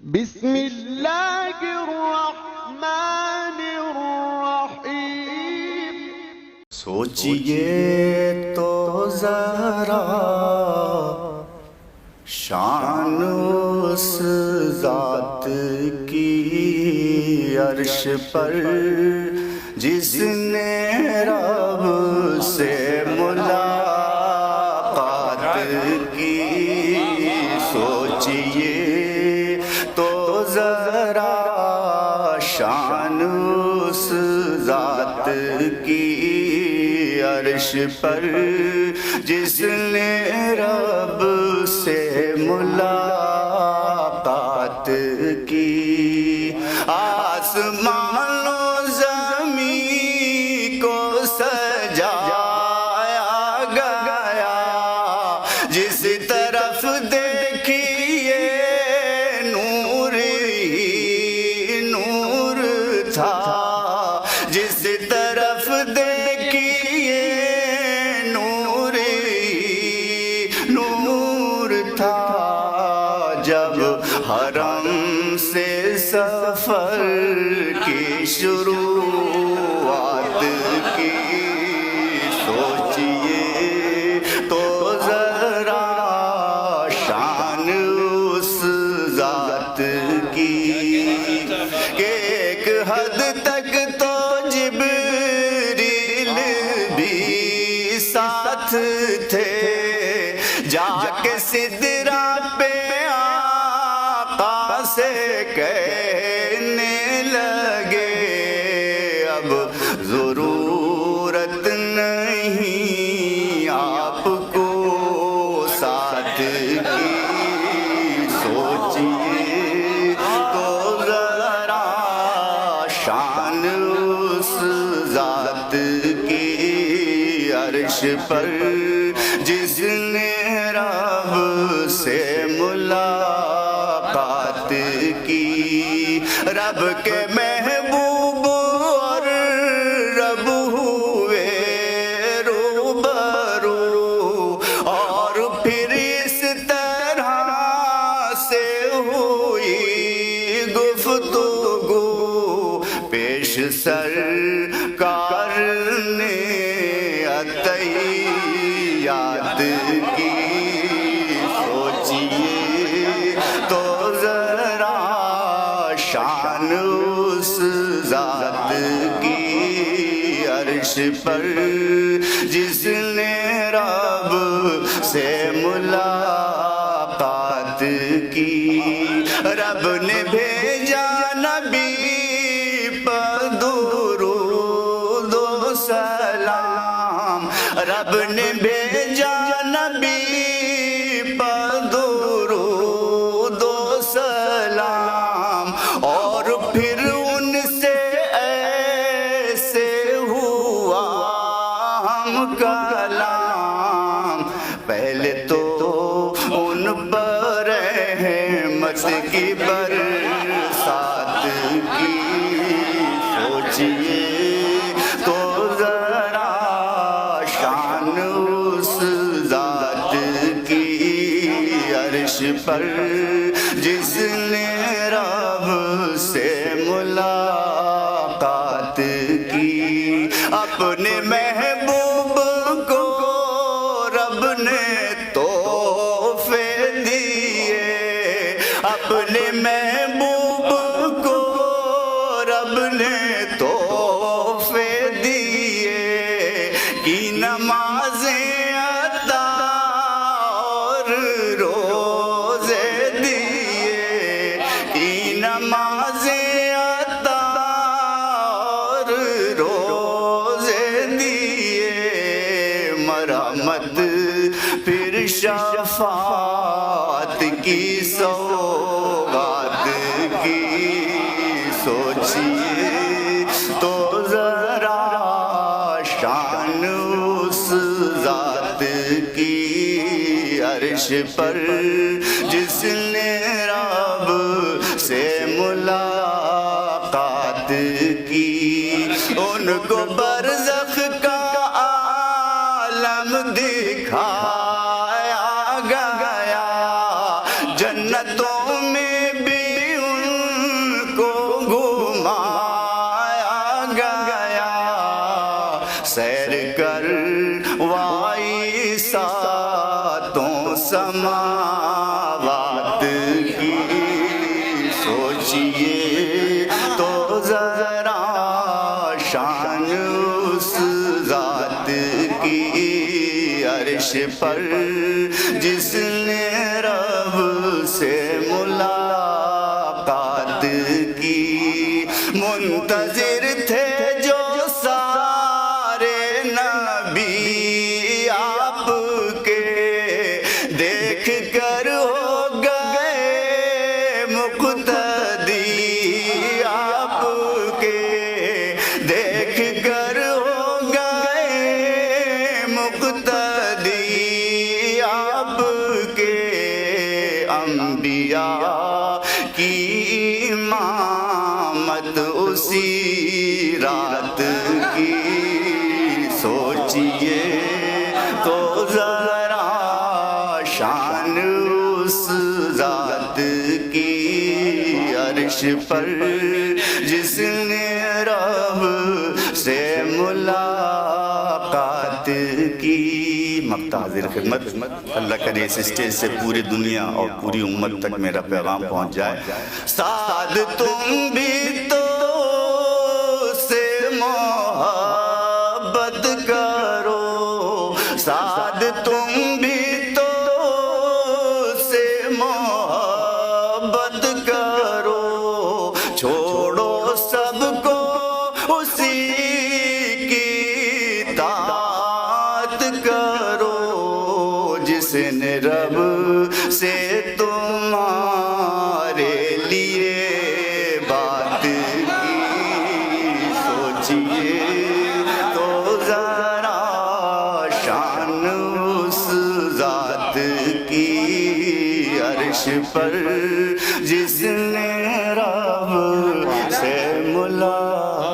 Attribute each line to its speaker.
Speaker 1: بسم اللہ الرحمن الرحیم۔
Speaker 2: سوچئے تو ذرا شان اس ذات کی عرش پر جس نے رب سے ملاقات کی۔ سوچئے تو ذرا شان اس ذات کی عرش پر جس نے رب سے ملاقات کی۔ آسمان و زمین کو سجایا گیا، جس طرف دیکھیے نور ہی نور تھا، جس طرف دیکھیے نور ہی نور تھا۔ جب حرم سے سفر کی شروعات کی، سوچئے تو ذرا شان اس ذات کی کہ ایک حد تک تو جبریل بھی ساتھ تھے، جا کے سدرہ پہ آقا سے کہنے لگے اب ضرورت نہیں آپ کو ساتھ کی۔ سوچئے تو ذرا شان اس ذات کی عرش پر جس نے رب سے ملاقات کی۔ رب کے محبوب اور رب ہوئے روبرو، اور پھر اس طرح سے ہوئی گفتگو پیش سرکار نے عطیات کی۔ سوچئے تو ذرا شان اس ذات کی عرش پر جس نے رب سے ملاقات کی۔ رب نے بھیجا نبی پر درود و سلام، رب نے بھیجا نبی پر درود و سلام، اور پھر ان سے ایسے ہوا ہم کلام۔ پہلے تو ان پر رحمت کی برسات کی۔ سوچئے تو ذرا شان اس ذات کی عرش پر جس نے رب سے ملاقات کی۔ اپنے محبوب کو رب نے تحفے دیے، اپنے محبوب کو رب نے تحفے دیے، کی نمازیں عطا اور روزے دیے، کی نمازیں عطا اور روزے دیے، مرحمت پھر شفاعت کی سوغات کی۔ سوچئے تو ذرا شان اس ذات کی عرش پر جس نے رب سے ملاقات کی۔ ان کو برزخ کا عالم دکھایا گیا، جنتوں میں بھی سوچئے تو ذرا شان اس ذات کی عرش پر جس نے رب سے ملاقات کی منتظر تھے جو سارے نبی آپ کے دیکھ کر ہو گئے مقتدی آپ کے دیکھ کر ہو گئے مقتدی آپ کے انبیاء کی امامت اسی رات کی سوچئے تو ذرا شان اس ذات کی عرش پر جس نے رب سے ملاقات کی۔ مقطع حاضر خدمت، اللہ کرے اس اسٹیج سے پوری دنیا اور پوری امت تک میرا پیغام پہنچ جائے۔ سعد تم بھی تو سے محبت کرو، سعد تم بھی تو سے محبت کرو، چھوڑو سب کو اسی کی اطاعت کرو جس نے رب سے تمہارے لیے بات کی۔ سوچئے تو ذرا شان اس ذات کی عرش پر جس نے رب سے ملاقات